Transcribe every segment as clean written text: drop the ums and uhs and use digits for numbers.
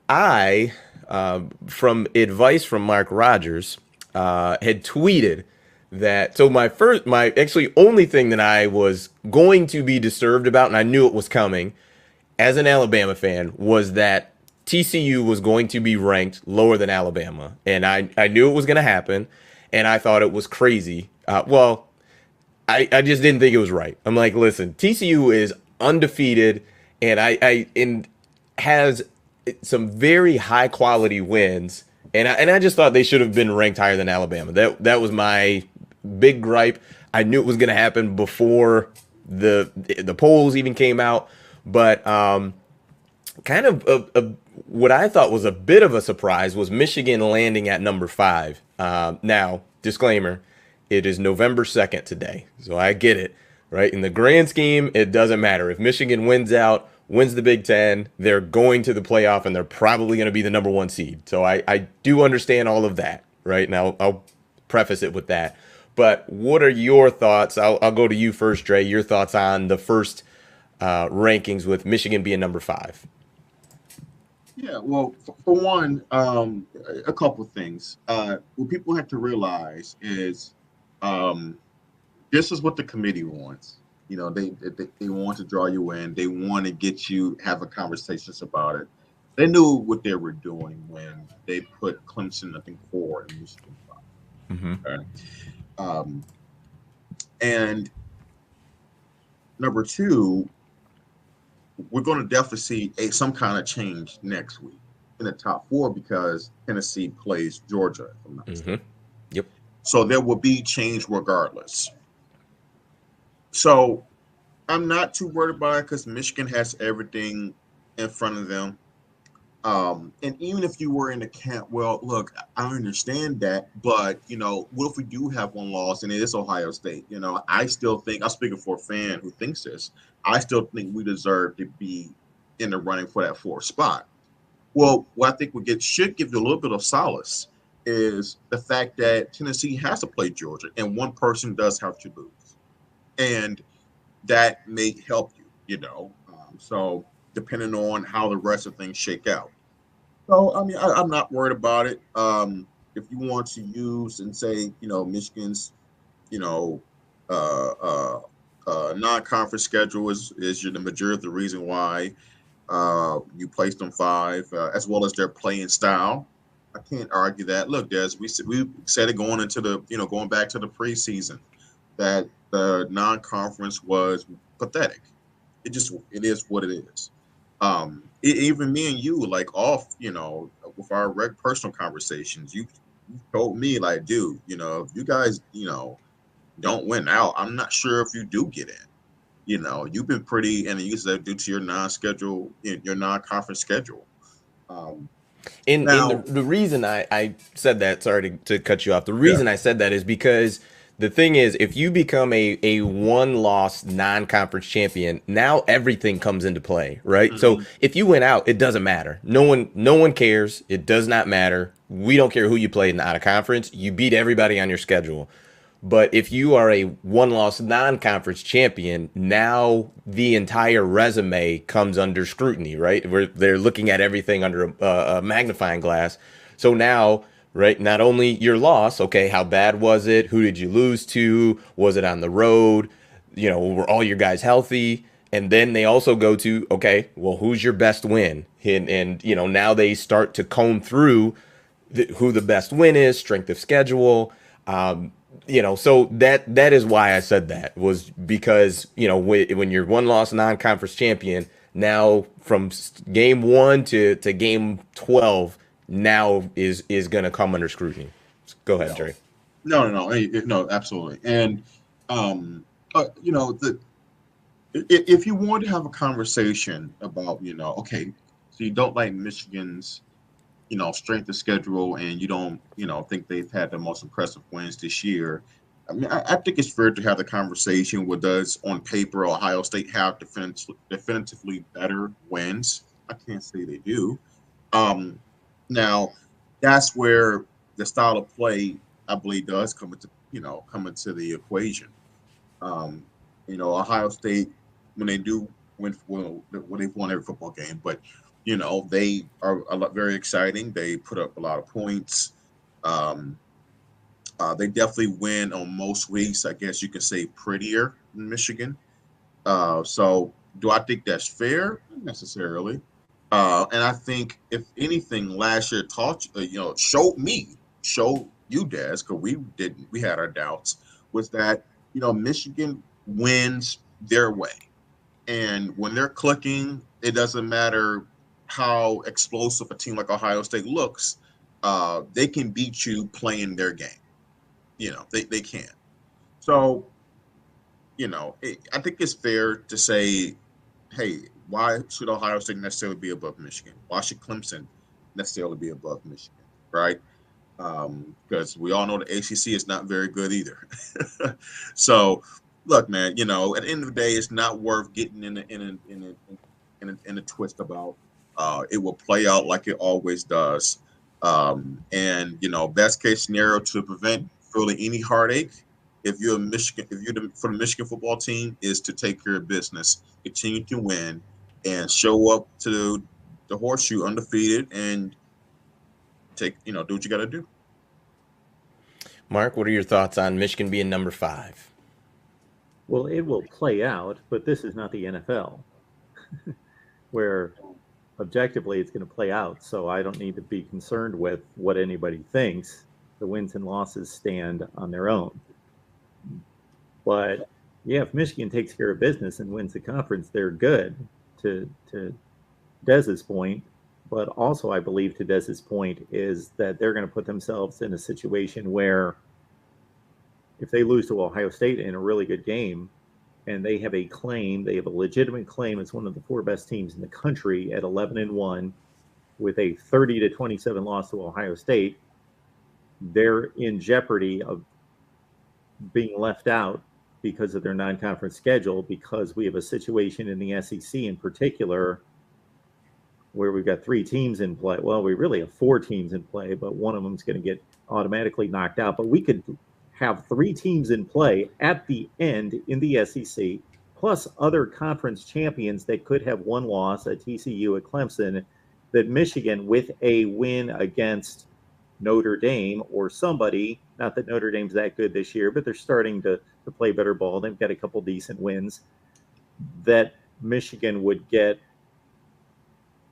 I, from advice from Mark Rogers, had tweeted that. So my actually only thing that I was going to be disturbed about, and I knew it was coming as an Alabama fan, was that TCU was going to be ranked lower than Alabama, and I knew it was going to happen, and I thought it was crazy. I just didn't think it was right. I'm like, listen, TCU is undefeated, and and has some very high quality wins, and I just thought they should have been ranked higher than Alabama. That was my big gripe. I knew it was going to happen before the polls even came out, but kind of what I thought was a bit of a surprise was Michigan landing at number 5. Now, disclaimer, it is November 2nd today, so I get it, right? In the grand scheme, it doesn't matter. If Michigan wins out, wins the Big Ten, they're going to the playoff, and they're probably going to be the number 1 seed. So I do understand all of that, right? Now, I'll preface it with that. But what are your thoughts? I'll go to you first, Dre. Your thoughts on the first rankings with Michigan being number 5? Yeah, well, for one, a couple of things. What people have to realize is um, this is what the committee wants. They want to draw you in. They want to get you having conversations about it. They knew what they were doing when they put Clemson, I think, 4 and Michigan 5. Mm-hmm. Okay? Um, and number two, we're going to definitely see some kind of change next week in the top 4 because Tennessee plays Georgia, if I'm not Mm-hmm. mistaken. Yep. So there will be change regardless. So I'm not too worried about it because Michigan has everything in front of them. And even if you were in the camp, well, look, I understand that, but what if we do have one loss and it is Ohio State? I still think I'm speaking for a fan who thinks this. I still think we deserve to be in the running for that 4th spot. Well, what I think should give you a little bit of solace is the fact that Tennessee has to play Georgia, and one person does have to lose, and that may help you. So depending on how the rest of things shake out. So I mean, I'm not worried about it. If you want to use and say, Michigan's, you know, uh, uh, non-conference schedule is the majority of the reason why you placed them 5, as well as their playing style. I can't argue that. Look, Des, we said it going into going back to the preseason that the non-conference was pathetic. It is what it is. Even me and you, like off, with our personal conversations, you told me like, dude, if you guys, don't win out, I'm not sure if you do get in. You've been pretty, and you said due to your non-schedule, your non-conference schedule. Um, And Now, the reason I said that, sorry to cut you off, the yeah, reason I said that is because the thing is, if you become a one loss non conference champion, now everything comes into play, right? So hmm if you went out, it doesn't matter. No one cares. It does not matter. We don't care who you played in the out of conference. You beat everybody on your schedule. But if you are a one loss non conference champion, now the entire resume comes under scrutiny, right? Where they're looking at everything under a magnifying glass. So now, right, not only your loss, okay, how bad was it? Who did you lose to? Was it on the road? Were all your guys healthy? And then they also go to, okay, well, who's your best win? And now they start to comb through who the best win is, strength of schedule. So that is why I said that, was because when you're one loss non-conference champion, now from game 1 to game 12 now is going to come under scrutiny. Go ahead, no, Jerry. no, no, absolutely. And the if you want to have a conversation about, okay, so you don't like Michigan's, strength of schedule, and you don't, think they've had the most impressive wins this year. I mean, I think it's fair to have the conversation with does on paper Ohio State have definitively better wins. I can't say they do. Um, Now, that's where the style of play, I believe, does come into the equation. Um, Ohio State, when they do win, well, when they've won every football game, but They are very exciting. They put up a lot of points. Um, they definitely win on most weeks. I guess you could say prettier than Michigan. So do I think that's fair? Not necessarily. And I think if anything, last year showed you, Des, because we didn't, we had our doubts, was that Michigan wins their way, and when they're clicking, it doesn't matter how explosive a team like Ohio State looks. They can beat you playing their game. They can. So I think it's fair to say, hey, why should Ohio State necessarily be above Michigan? Why should Clemson necessarily be above Michigan? Right? Because we all know the ACC is not very good either. So, look, man, at the end of the day, it's not worth getting in a twist about. It will play out like it always does. And best case scenario to prevent really any heartache, if you're for the Michigan football team, is to take care of business, continue to win, and show up to the horseshoe undefeated, and do what you got to do. Mark, what are your thoughts on Michigan being number 5? Well, it will play out, but this is not the NFL, where objectively it's going to play out. So I don't need to be concerned with what anybody thinks. The wins and losses stand on their own. But yeah, if Michigan takes care of business and wins the conference, they're good, to Dez's point. But also, I believe to Dez's point is that they're going to put themselves in a situation where if they lose to Ohio State in a really good game, and they have a legitimate claim as one of the 4 best teams in the country at 11-1 with a 30-27 loss to Ohio State, they're in jeopardy of being left out because of their non-conference schedule, because we have a situation in the SEC in particular where we've got 3 teams in play. Well, we really have 4 teams in play, but one of them is going to get automatically knocked out. But we could have 3 teams in play at the end in the SEC, plus other conference champions that could have 1 loss at TCU, at Clemson, that Michigan, with a win against Notre Dame or somebody, not that Notre Dame's that good this year, but they're starting to play better ball. They've got a couple decent wins, that Michigan would get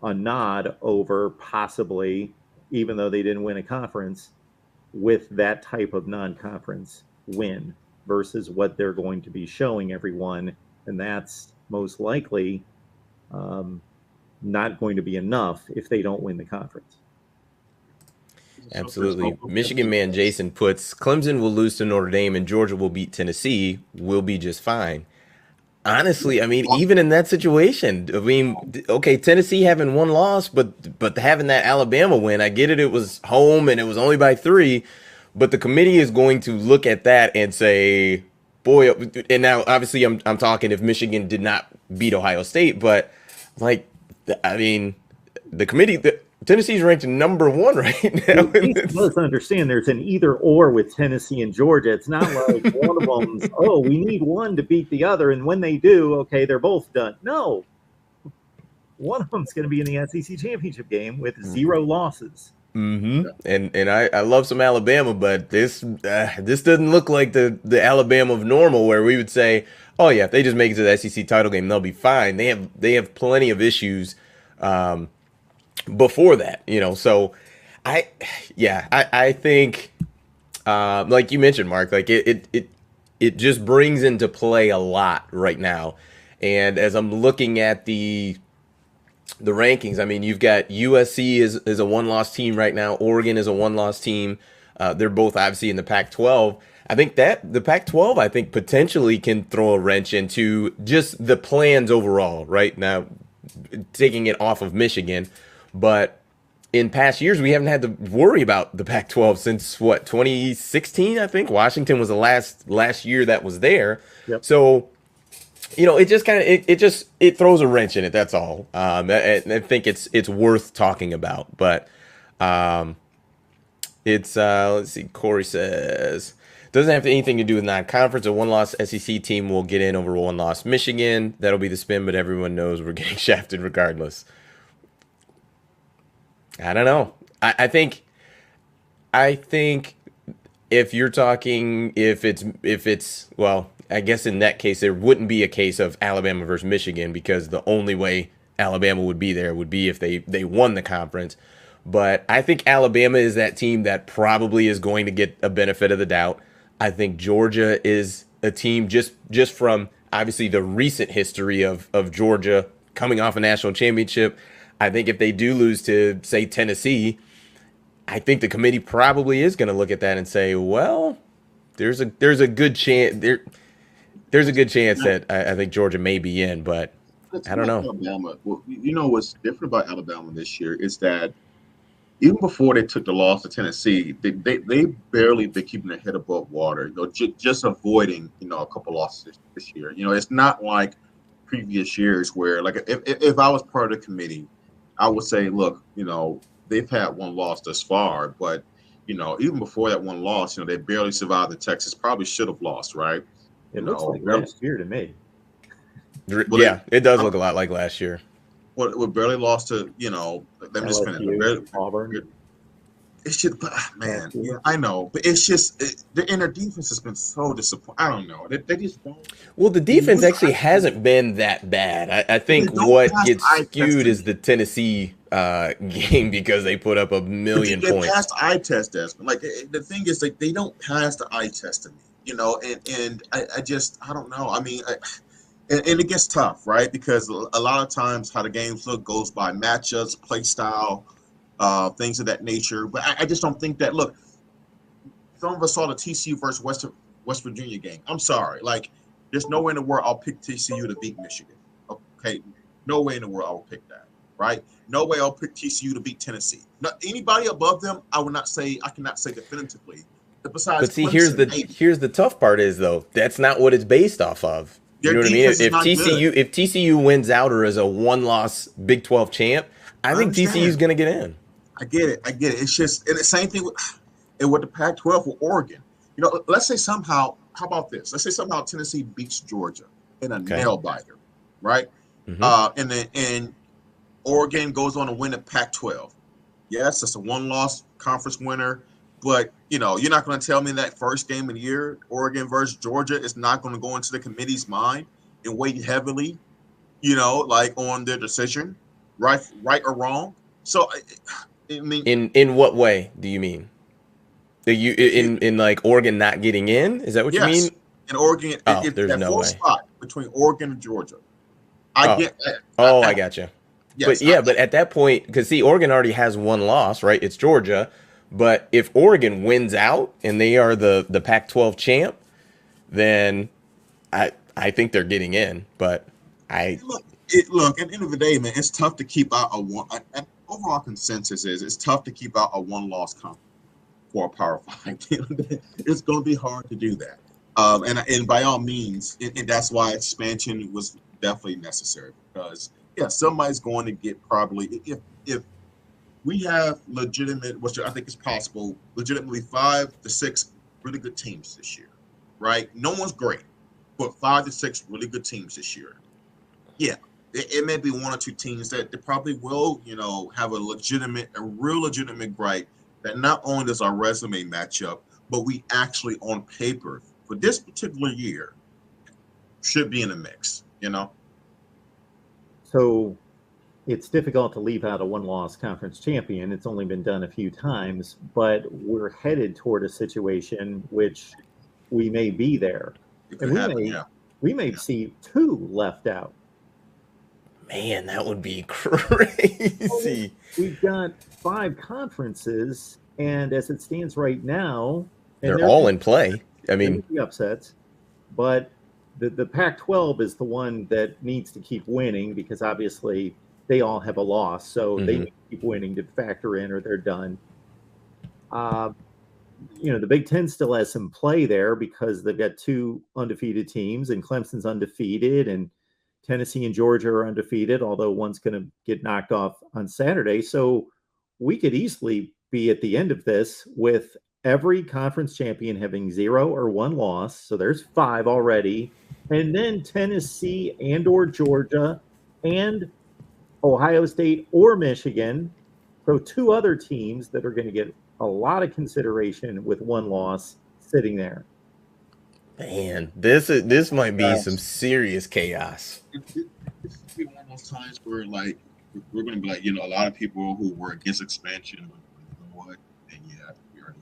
a nod over, possibly, even though they didn't win a conference, with that type of non-conference win versus what they're going to be showing everyone. And that's most likely not going to be enough if they don't win the conference. Absolutely. Michigan man Jason puts, Clemson will lose to Notre Dame and Georgia will beat Tennessee. We'll be just fine. Honestly, I mean, even in that situation, I mean, okay, Tennessee having 1 loss, but having that Alabama win, I get it. It was home and it was only by 3, but the committee is going to look at that and say, boy, and now obviously I'm talking if Michigan did not beat Ohio State, but like, I mean, the committee, Tennessee's ranked number 1 right now. Let's understand there's an either or with Tennessee and Georgia. It's not like one of them's, oh, we need one to beat the other, and when they do, okay, they're both done. No. One of them's going to be in the SEC championship game with 0 losses. Mm-hmm. And I love some Alabama, but this doesn't look like the Alabama of normal, where we would say, oh yeah, if they just make it to the SEC title game, they'll be fine. They have plenty of issues before that, so I think like you mentioned, Mark, like it just brings into play a lot right now. And as I'm looking at the rankings, I mean, you've got USC is a 1-loss team right now. Oregon is a 1-loss team. They're both obviously in the Pac-12. I think that the Pac-12, I think, potentially can throw a wrench into just the plans overall right now, taking it off of Michigan. But in past years, we haven't had to worry about the Pac-12 since, 2016, I think. Washington was the last year that was there. Yep. So, it just kind of it throws a wrench in it. That's all. I think it's worth talking about. But it's let's see. Corey says doesn't have anything to do with non-conference. A 1-loss SEC team will get in over 1-loss Michigan. That'll be the spin, but everyone knows we're getting shafted regardless. I don't know. I think if you're talking, if it's well, I guess in that case there wouldn't be a case of Alabama versus Michigan because the only way Alabama would be there would be if they won the conference. But I think Alabama is that team that probably is going to get a benefit of the doubt. I think Georgia is a team just from obviously the recent history of Georgia coming off a national championship. I think if they do lose to say Tennessee, I think the committee probably is going to look at that and say, well, there's a good chance there's a good chance that I think Georgia may be in, but It's I don't like know. Alabama. Well, you know what's different about Alabama this year is that even before they took the loss to Tennessee, they barely been keeping their head above water. You know, just avoiding a couple losses this year. You know, it's not like previous years where like if I was part of the committee, I would say, look, they've had one loss thus far, but even before that one loss, they barely survived the Texas. Probably should have lost, right? It looks like last year to me. Well, Yeah, it does look a lot like last year. we barely lost to let me just finish. LSU, Auburn. It's just, man, yeah, I know, but it's just the inner defense has been so disappointing. I don't know. They just don't. Well, the defense actually hasn't been that bad. I think what gets skewed is the Tennessee game because they put up a million points. They passed the eye test, Desmond. Like the thing is, like they don't pass the eye test to me, and I just I don't know. I mean, and it gets tough, right? Because a lot of times how the games look goes by matchups, play style, things of that nature. But I just don't think that. Look, some of us saw the TCU versus West Virginia game. I'm sorry, like there's no way in the world I'll pick TCU to beat Michigan. Okay, no way in the world I will pick that. Right? No way I'll pick TCU to beat Tennessee. Not anybody above them. I cannot say definitively. But besides, but see, here's the tough part is though that's not what it's based off of. You know what I mean? If TCU wins out or is a one-loss Big 12 champ, I think TCU's going to get in. I get it. It's just and the same thing with the Pac-12 with Oregon. Let's say somehow. How about this? Let's say somehow Tennessee beats Georgia in a nail biter, right? Mm-hmm. And Oregon goes on to win the Pac-12. Yes, it's a one-loss conference winner, but you're not going to tell me that first game of the year, Oregon versus Georgia, is not going to go into the committee's mind and weigh heavily, like on their decision, right or wrong. So, I mean, in what way do you mean? In like Oregon not getting in? Is that what you mean? In Oregon, there's that no way. Spot between Oregon and Georgia. I get that. I gotcha. Yes, but at that point, because see, Oregon already has one loss, right? It's Georgia. But if Oregon wins out and they are the Pac-12 champ, then I think they're getting in. But look. At the end of the day, man, it's tough to keep out a one. An overall consensus is it's tough to keep out a one-loss conference for a Power 5. It's going to be hard to do that. And by all means, and that's why expansion was definitely necessary because somebody's going to get probably if we have legitimate, which I think is possible, legitimately 5 to 6 really good teams this year, right? No one's great, but 5 to 6 really good teams this year. Yeah, it may be 1 or 2 teams that they probably will, have a real legitimate gripe that not only does our resume match up, but we actually on paper for this particular year should be in the mix, So it's difficult to leave out a one-loss conference champion. It's only been done a few times, but we're headed toward a situation which we may be there. And we may see 2 left out. Man, that would be crazy. We've got 5 conferences, and as it stands right now, they're all in play. I mean, the upsets, but the Pac-12 is the one that needs to keep winning because obviously they all have a loss, so they need to keep winning to factor in, or they're done. The Big Ten still has some play there because they've got 2 undefeated teams, and Clemson's undefeated, and Tennessee and Georgia are undefeated, although one's going to get knocked off on Saturday. So we could easily be at the end of this with every conference champion having 0 or 1 loss. So there's 5 already. And then Tennessee and or Georgia and Ohio State or Michigan So two other teams that are going to get a lot of consideration with one loss sitting there. Man, this might be some serious chaos. This will be one of those times where like we're going to be like, a lot of people who were against expansion, but you know what? And yeah, we already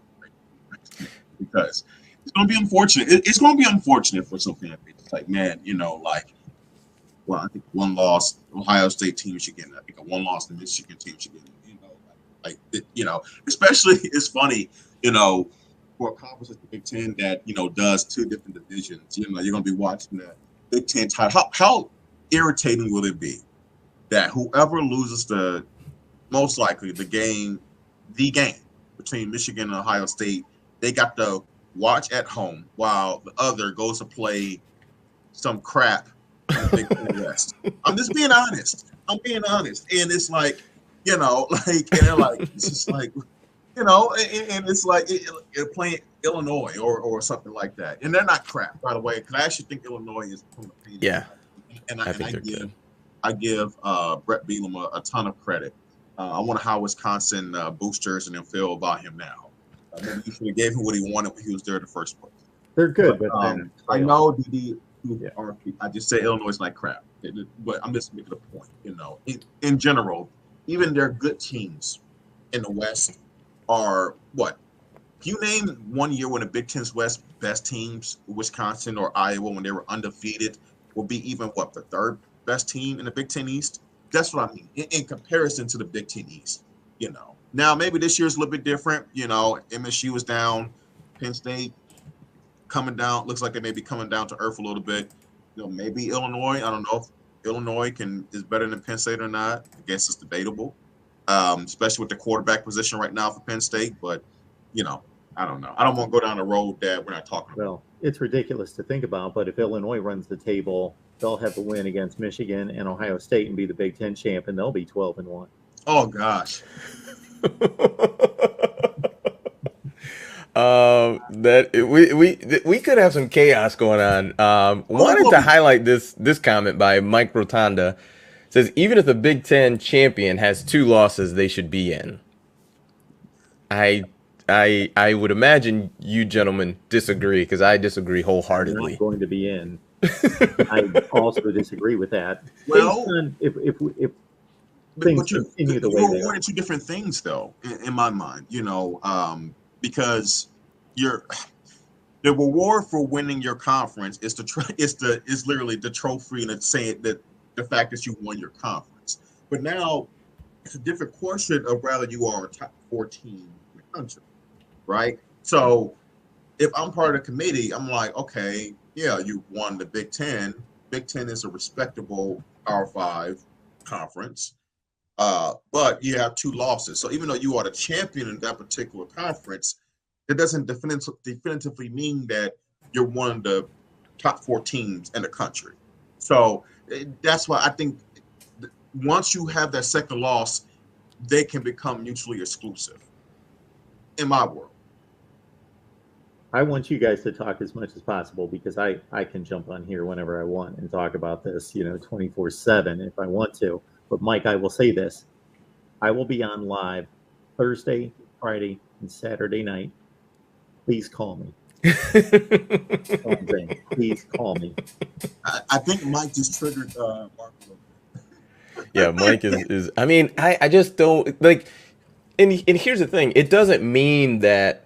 because it's going to be unfortunate. It's going to be unfortunate for some fan bases. Like, man, well, I think one loss Ohio State team should get it. I think a one loss the Michigan team should get it. Especially it's funny, for a conference like the Big Ten that does two different divisions. You're going to be watching the Big Ten title. How irritating will it be that whoever loses most likely the game between Michigan and Ohio State, they got to watch at home while the other goes to play some crap in the Big Ten West. I'm just being honest. And it's like, and they're like, it's just like, and it's like playing Illinois or something like that. And they're not crap, by the way, because I actually think Illinois is from the opinion. Yeah. And I give Brett Bielema a ton of credit. I wonder how Wisconsin boosters and them feel about him now. Maybe you should have gave him what he wanted when he was there in the first place. They're good, but I know I just say Illinois is like crap, but I'm just making a point. In general, even their good teams in the West are what? Can you name one year when the Big Ten's West best teams, Wisconsin or Iowa, when they were undefeated, will be even the third best team in the Big Ten East? That's what I mean in comparison to the Big Ten East. Now maybe this year's a little bit different. MSU is down, Penn State coming down. Looks like they may be coming down to earth a little bit. Maybe Illinois. I don't know if Illinois is better than Penn State or not. I guess it's debatable, especially with the quarterback position right now for Penn State. But I don't know. I don't want to go down the road that we're not talking about. Well, it's ridiculous to think about, but if Illinois runs the table, they'll have the win against Michigan and Ohio State and be the Big Ten champ, and they'll be 12-1. Oh gosh. We could have some chaos going on. Wanted to highlight this comment by Mike Rotunda. It says even if the Big Ten champion has 2 losses, they should be in. I would imagine you gentlemen disagree because I disagree wholeheartedly. Not going to be in. I also disagree with that. Well, if things continue the way they are. You're two different things, though, in my mind. Because the reward for winning your conference is literally the trophy and saying that the fact that you won your conference. But now it's a different question of whether you are a top 4 team in the country, right? So if I'm part of the committee, I'm like, okay, yeah, you won the Big Ten. Big Ten is a respectable Power 5 conference, but you have 2 losses. So even though you are the champion in that particular conference, it doesn't definitively mean that you're one of the top 4 teams in the country. So that's why I think once you have that second loss, they can become mutually exclusive in my world. I want you guys to talk as much as possible because I can jump on here whenever I want and talk about this, 24/7 if I want to. But Mike, I will say this. I will be on live Thursday, Friday, and Saturday night. Please call me. Please call me. I think Mike just triggered Mark. Yeah, Mike is I mean, I just don't like and here's the thing. It doesn't mean that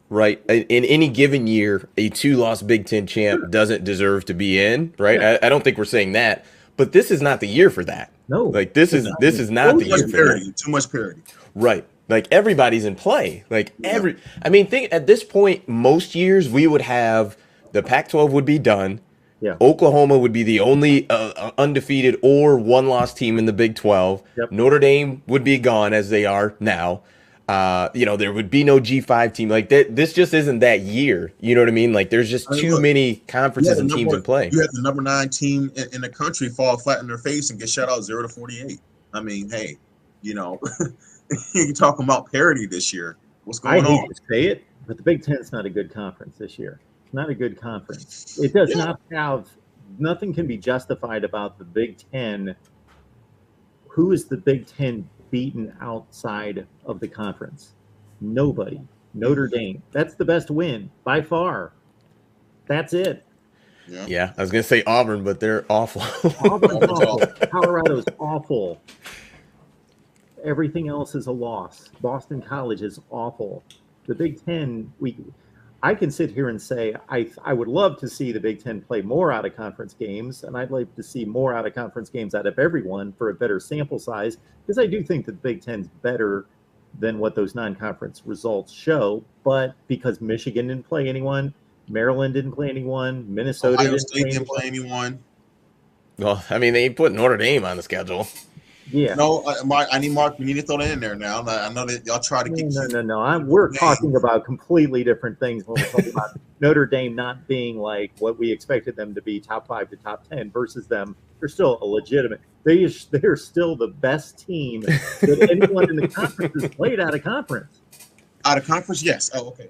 right in any given year a 2-loss Big Ten champ doesn't deserve to be in, right? Yeah. I don't think we're saying that, but this is not the year for that. No. Like this is not the year for that. Too much parity. Right. Like everybody's in play. Like I mean, think at this point, most years we would have the Pac-12 would be done. Yeah. Oklahoma would be the only undefeated or 1-loss team in the Big 12. Yep. Notre Dame would be gone as they are now. There would be no G5 team. Like that. This just isn't that year. You know what I mean? Like there's just too many conferences and teams in play. You had the number 9 team in the country fall flat in their face and get shut out 0-48. I mean, hey, you're talking about parity this year. What's going on? I hate to say it, but the Big Ten's not a good conference this year. It's not a good conference. It does not have – nothing can be justified about the Big Ten. Who is the Big Ten beaten outside of the conference? Nobody. Notre Dame. That's the best win by far. That's it. Yeah. Yeah, I was gonna say Auburn, but they're awful. Auburn's Auburn's awful. awful. Colorado's awful. Everything else is a loss. Boston College is awful. The Big Ten, I can sit here and say I would love to see the Big Ten play more out of conference games, and I'd like to see more out of conference games out of everyone for a better sample size, because I do think that the Big Ten's better than what those non-conference results show. But because Michigan didn't play anyone, Maryland didn't play anyone, Minnesota Ohio didn't State play didn't anyone. play anyone. Well, I mean, they put Notre Dame on the schedule. Yeah. No, Mark. I need Mark. We need to throw that in there now. I know that y'all try to get No. We're talking about completely different things when we're talking about Notre Dame not being like what we expected them to be, top 5 to top 10, versus them. They're still a legitimate. They're still the best team that anyone in the conference has played out of conference. Out of conference, yes. Oh, okay.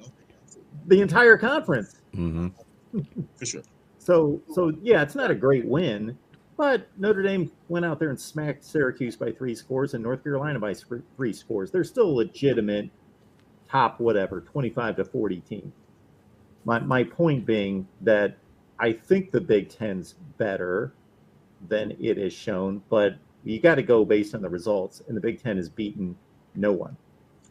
The entire conference. Mm-hmm. For sure. So yeah, it's not a great win, but Notre Dame went out there and smacked Syracuse by 3 scores and North Carolina by 3 scores. They're still a legitimate top 25 to 40 team. My point being that I think the Big Ten's better than it is shown, but you got to go based on the results, and the Big Ten has beaten no one.